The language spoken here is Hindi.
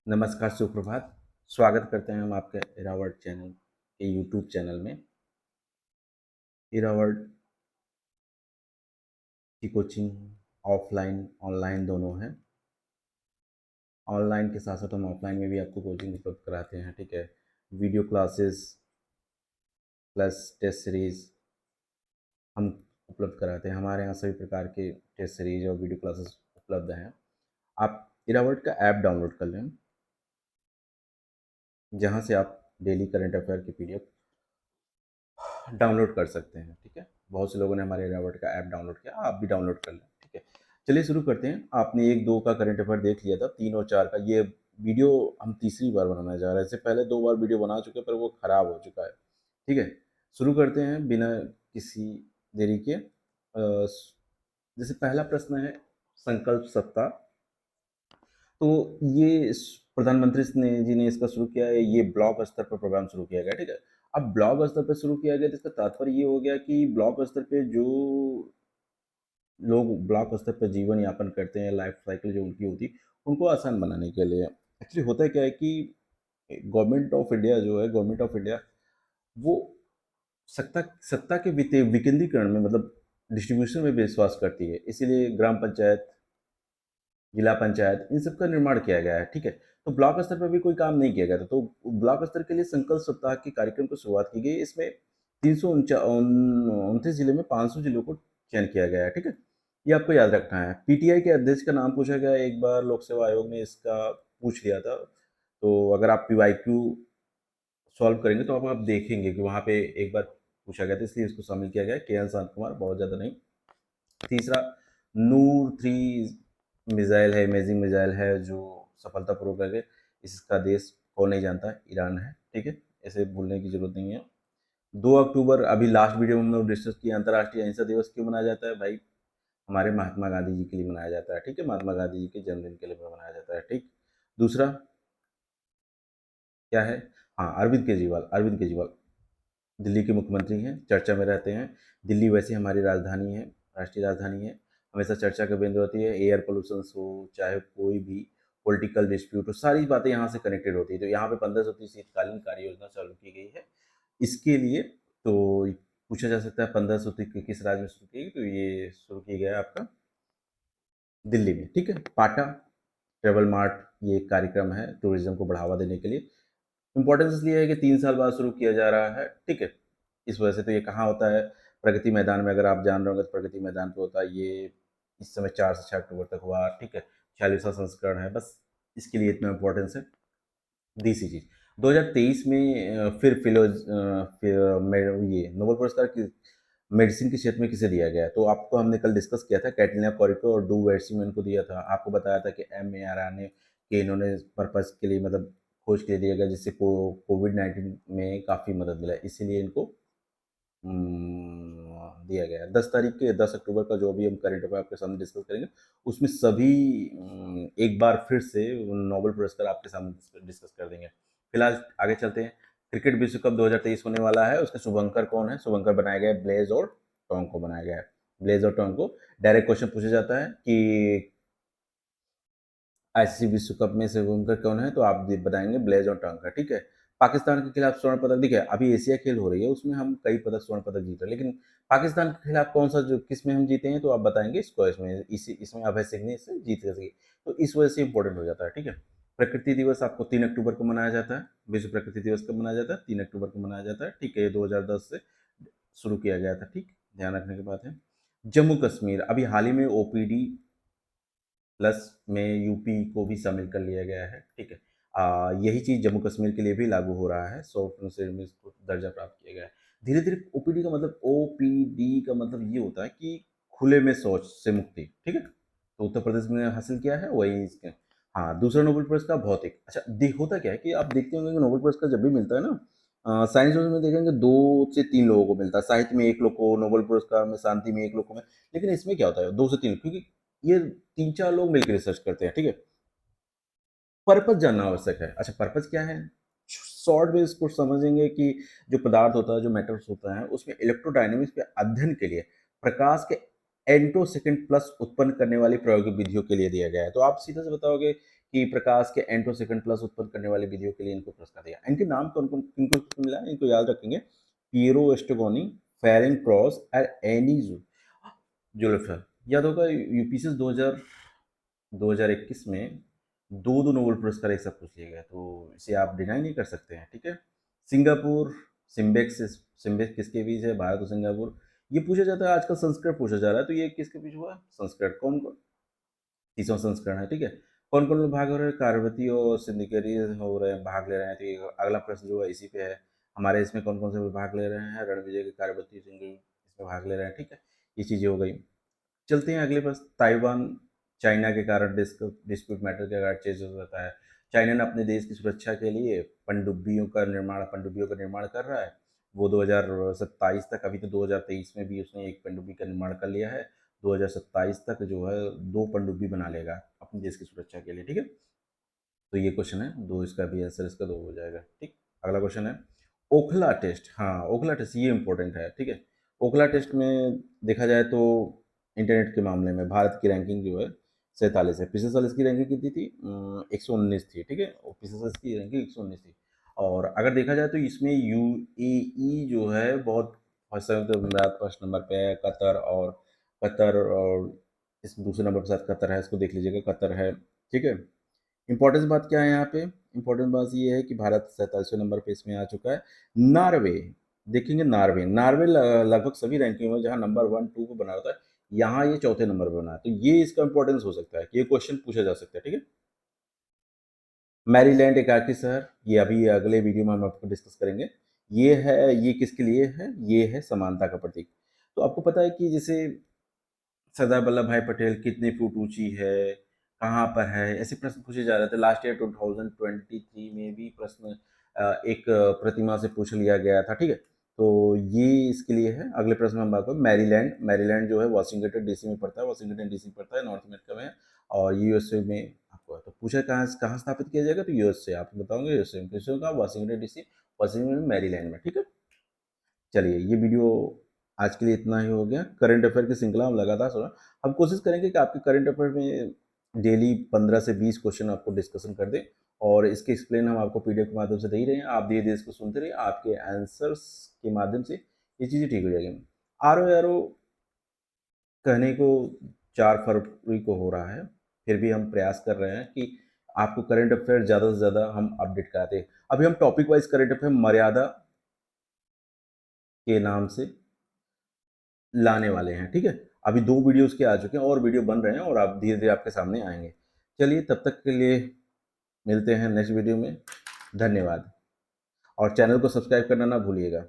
नमस्कार, सुप्रभात। स्वागत करते हैं हम आपके इरावट चैनल के यूट्यूब चैनल में। इरावट की कोचिंग ऑफ़लाइन, ऑनलाइन दोनों है। ऑनलाइन के साथ-साथ हम ऑफ़लाइन में भी आपको कोचिंग उपलब्ध कराते हैं, ठीक है? Video classes plus test series हम उपलब्ध कराते हैं। हमारे यहाँ सभी प्रकार के टेस्ट सीरीज़ और वीडियो क्लासेस उपलब्ध हैं। आप इरावट का ऐप डाउनलोड कर लें, जहाँ से आप डेली करंट अफ़ेयर की पीडीएफ डाउनलोड कर सकते हैं, ठीक है? बहुत से लोगों ने हमारे इरावट का ऐप डाउनलोड किया, आप भी डाउनलोड कर लें, ठीक है? चलिए शुरू करते हैं। आपने 1-2 का करंट अफेयर देख लिया था, 3 और 4 का ये वीडियो हम तीसरी बार बनाने जा रहे हैं। इससे पहले 2 बार वीडियो बना चुके हैं, पर वो खराब हो चुका है, ठीक है? शुरू करते हैं बिना किसी देरी के। जैसे पहला प्रश्न है संकल्प सप्ताह। तो ये प्रधानमंत्री जी ने इसका शुरू किया है, ये ब्लॉक स्तर पर प्रोग्राम शुरू किया गया, ठीक है? अब ब्लॉक स्तर पे शुरू किया गया तो इसका तात्पर्य ये हो गया कि ब्लॉक स्तर पे जो लोग ब्लॉक स्तर पे जीवन यापन करते हैं, लाइफ साइकिल जो उनकी होती है, उनको आसान बनाने के लिए। एक्चुअली होता क्या है कि गवर्नमेंट ऑफ इंडिया जो है, गवर्नमेंट ऑफ इंडिया वो सत्ता सत्ता के विकेंद्रीकरण में मतलब डिस्ट्रीब्यूशन में विश्वास करती है। इसीलिए ग्राम पंचायत, जिला पंचायत इन सब का निर्माण किया गया है, ठीक है? तो ब्लॉक स्तर पर भी कोई काम नहीं किया गया था, तो ब्लॉक स्तर के लिए संकल्प सप्ताह के कार्यक्रम की शुरुआत की गई। इसमें 329 जिले में 500 जिलों को चयन किया गया है, ठीक है? ये आपको याद रखना है। पीटीआई के अध्यक्ष का नाम पूछा गया है, एक बार लोक सेवा आयोग ने इसका पूछ लिया था। तो अगर आप पीवाईक्यू सॉल्व करेंगे तो अब आप देखेंगे कि वहाँ पे एक बार पूछा गया था, इसलिए इसको शामिल किया गया है। के.एन. शांत कुमार, बहुत ज़्यादा नहीं। तीसरा, नूर 3 मिसाइल है, इमेजिंग मिसाइल है जो सफलतापूर्वक है। इसका देश कौन नहीं जानता है? ईरान है, ठीक है? ऐसे भूलने की ज़रूरत नहीं है। 2 अक्टूबर, अभी लास्ट वीडियो में हमने डिस्कस किया, अंतर्राष्ट्रीय अहिंसा दिवस क्यों मनाया जाता है भाई? हमारे महात्मा गांधी जी के लिए मनाया जाता है, ठीक है? महात्मा गांधी जी के जन्मदिन के लिए मनाया जाता है, ठीक? दूसरा क्या है? हाँ, अरविंद केजरीवाल दिल्ली के मुख्यमंत्री हैं, चर्चा में रहते हैं। दिल्ली वैसे हमारी राजधानी है, राष्ट्रीय राजधानी है, हमेशा चर्चा का केंद्र होती है। एयर पोल्यूशन हो, चाहे कोई भी पॉलिटिकल डिस्प्यूट हो, सारी बातें यहाँ से कनेक्टेड होती है। तो यहाँ पे 1530 शीतकालीन कार्य योजना चालू की गई है। इसके लिए तो पूछा जा सकता है 1530 किस राज्य में शुरू की गई? तो ये शुरू किया गया है आपका दिल्ली में, ठीक है? पाटा ट्रेवल मार्ट ये एक कार्यक्रम है टूरिज्म को बढ़ावा देने के लिए। इम्पोर्टेंस इसलिए है कि 3 साल बाद शुरू किया जा रहा है, ठीक है? इस वजह से तो ये कहाँ होता है? प्रगति मैदान में, अगर आप जान रहे होंगे तो प्रगति मैदान पे होता है ये। इस समय 4 से 6 अक्टूबर तक हुआ, ठीक है? 46वां संस्करण है, बस इसके लिए इतना इम्पोर्टेंस है। तीसरी चीज़, 2023 में फिर ये नोबेल पुरस्कार कि मेडिसिन के क्षेत्र में किसे दिया गया है? तो आपको हमने कल डिस्कस किया था, कैटरीना कैफ और ड्रू बैरसिमन को दिया था। आपको बताया था कि एमआरएनए के इन्होंने पर्पज़ के लिए मतलब खोज के लिए दिया गया, जिससे कोविड-19 में काफ़ी मदद मिला है। इसीलिए इनको दिया गया है। 10 तारीख के 10 अक्टूबर का जो भी हम करंट अफेयर आपके सामने डिस्कस करेंगे, उसमें सभी एक बार फिर से नोबेल पुरस्कार आपके सामने डिस्कस कर देंगे। फिलहाल आगे चलते हैं। क्रिकेट विश्व कप 2023 होने वाला है, उसके शुभंकर कौन है? शुभंकर बनाया गया है ब्लेज और टोंग को बनाया गया है। ब्लेज और टोंग को डायरेक्ट क्वेश्चन पूछा जाता है कि आईसीसी विश्व कप में शुभंकर कौन है? तो आप बताएंगे ब्लेज और टोंग का, ठीक है? पाकिस्तान के खिलाफ स्वर्ण पदक, देखिए अभी एशिया खेल हो रही है, उसमें हम कई पदक स्वर्ण पदक जीते हैं, लेकिन पाकिस्तान के खिलाफ कौन सा जो किस में हम जीते हैं? तो आप बताएंगे स्क्वैश में, इसमें अभय सिंह ने इससे जीत गई। तो इस वजह से इंपॉर्टेंट हो जाता है, ठीक है? प्रकृति दिवस आपको 3 अक्टूबर को मनाया जाता है। विश्व प्रकृति दिवस कब मनाया जाता है? 3 अक्टूबर को मनाया जाता है, ठीक है? ये 2010 से शुरू किया गया था, ठीक? ध्यान रखने की बात है। जम्मू कश्मीर, अभी हाल ही में ओपीडी प्लस में यूपी को भी शामिल कर लिया गया है, ठीक है? यही चीज़ जम्मू कश्मीर के लिए भी लागू हो रहा है, 100 में इसको दर्जा प्राप्त किया गया है। धीरे-धीरे ओपीडी का मतलब, ओपीडी का मतलब ये होता है कि खुले में शौच से मुक्ति, ठीक है? तो उत्तर प्रदेश में हासिल किया है, वही इसके। हाँ, दूसरा नोबेल पुरस्कार भौतिक। अच्छा, होता क्या है कि आप देखते होंगे कि नोबेल पुरस्कार जब भी मिलता है ना, साइंस में देखेंगे 2 से 3 लोगों को मिलता है, साहित्य में 1 लोग को, नोबेल पुरस्कार में शांति में 1 लोग को लेकिन इसमें क्या होता है 2 से 3, क्योंकि ये 3-4 लोग मिलकर रिसर्च करते हैं, ठीक है? पर्पज़ जानना आवश्यक है। अच्छा, पर्पज़ क्या है? शॉर्ट में इसको समझेंगे कि जो पदार्थ होता है, जो मैटर्स होता है, उसमें इलेक्ट्रोडायनामिक्स के अध्ययन के लिए प्रकाश के एंटोसेकंड प्लस उत्पन्न करने वाली प्रायोगिक विधियों के लिए दिया गया है। तो आप सीधे से बताओगे कि प्रकाश के एंटोसेकंड प्लस उत्पन्न करने वाली विधियों के लिए इनको पुरस्कार दिया। इनके नाम कौन कौन किनको मिला है, इनको याद रखेंगे। पियरो एस्ट्रोगोनी, फेरेंग क्रॉस और एनी जुल्फर। याद होगा यूपीएससी 2021 में दो दो नोबेल पुरस्कार एक साथ पूछ लिए गए, तो इसे आप डिनाई नहीं कर सकते हैं, ठीक है। सिंगापुर, सिम्बेक्स, सिम्बेक्स किसके बीच है, भारत और सिंगापुर। ये पूछा जाता है आजकल, संस्कृत पूछा जा रहा है, तो ये किसके बीच हुआ, संस्कृत। कौन कौन, तीसरा संस्करण है, ठीक है। कौन कौन लोग भाग हो रहे हैं, कार्बती और सिंधिकेरी हो रहे हैं, भाग ले रहे हैं। तो ये अगला प्रश्न जो है इसी पे है। हमारे इसमें कौन कौन से लोग भाग ले रहे हैं, रणविजय के कार्बती सिंह इसमें भाग ले रहे हैं, ठीक है। ये चीज़ें हो गई। चलते हैं अगले प्रश्न। ताइवान चाइना के कारण डिस्प्यूट मैटर के कारण चेंज हो जाता है। चाइना ने अपने देश की सुरक्षा के लिए पनडुब्बियों का निर्माण कर रहा है। वो 2027 तक, अभी तो 2023 में भी उसने एक पनडुब्बी का निर्माण कर लिया है। 2027 तक जो है 2 पनडुब्बी बना लेगा अपने देश की सुरक्षा के लिए, ठीक है। तो ये क्वेश्चन है दो, इसका भी आंसर इसका 2 हो जाएगा, ठीक। अगला क्वेश्चन है ओखला टेस्ट। हाँ, ओखला टेस्ट ये इंपॉर्टेंट है, ठीक है। ओखला टेस्ट में देखा जाए तो इंटरनेट के मामले में भारत की रैंकिंग जो है 47 है। पिछले साल इसकी रैंकिंग कितनी थी, 119 थी, ठीक है। और पिछले साल इसकी रैंकिंग 119 थी। और अगर देखा जाए तो इसमें यूएई जो है बहुत संयुक्त अमीरात फर्स्ट नंबर पे है, कतर और इस दूसरे नंबर के साथ कतर है, इसको देख लीजिएगा, कतर है, ठीक है। इंपॉर्टेंस बात क्या है यहाँ पे, इंपॉर्टेंट बात ये है कि भारत 47वें नंबर पे इसमें आ चुका है। नॉर्वे, देखेंगे नॉर्वे, लगभग सभी रैंकिंग में जहाँ नंबर 1 2 पे बना होता है, यहाँ ये चौथे नंबर पे बना है। तो ये इसका इंपॉर्टेंस हो सकता है कि ये क्वेश्चन पूछा जा सकता है, ठीक है। मैरीलैंड एक आखिरी शहर, ये अभी अगले वीडियो में हम आपको डिस्कस करेंगे। ये है, ये किसके लिए है, ये है समानता का प्रतीक। तो आपको पता है कि जैसे सरदार वल्लभ भाई पटेल कितने फुट ऊंची है, कहाँ पर है, ऐसे प्रश्न पूछे जा रहे थे। लास्ट ईयर 2023 में भी प्रश्न एक प्रतिमा से पूछ लिया गया था, ठीक है। तो ये इसके लिए है। अगले प्रश्न में हम बात करें मैरीलैंड। मैरीलैंड जो है वाशिंगटन डीसी में पड़ता है, वाशिंगटन डीसी पड़ता है, नॉर्थ अमेरिका में है। और यूएसए में आपको है। तो पूछा कहाँ कहाँ स्थापित किया जाएगा, तो यूएसए, आप बताओगे यूएसए में, यूएसए का वाशिंगटन डीसी, वाशिंगटन मैरीलैंड में, ठीक है। चलिए ये वीडियो आज के लिए इतना ही हो गया। करंट अफेयर की श्रृंखला हम लगातार सुना, हम कोशिश करेंगे कि आपके करंट अफेयर में डेली 15 से 20 क्वेश्चन आपको डिस्कशन कर दें, और इसके एक्सप्लेन हम आपको पीडीएफ के माध्यम से दे ही रहे हैं। आप धीरे धीरे इसको सुनते रहिए, आपके आंसर्स के माध्यम से ये चीज़ें ठीक हो जाएगी। आरओ कहने को 4 फरवरी को हो रहा है, फिर भी हम प्रयास कर रहे हैं कि आपको करंट अफेयर ज़्यादा से ज़्यादा हम अपडेट कराते हैं। अभी हम टॉपिक वाइज करंट अफेयर मर्यादा के नाम से लाने वाले हैं, ठीक है। अभी 2 वीडियोस के आ चुके हैं, और वीडियो बन रहे हैं, और आप धीरे धीरे आपके सामने आएंगे। चलिए तब तक के लिए मिलते हैं नेक्स्ट वीडियो में। धन्यवाद, और चैनल को सब्सक्राइब करना ना भूलिएगा।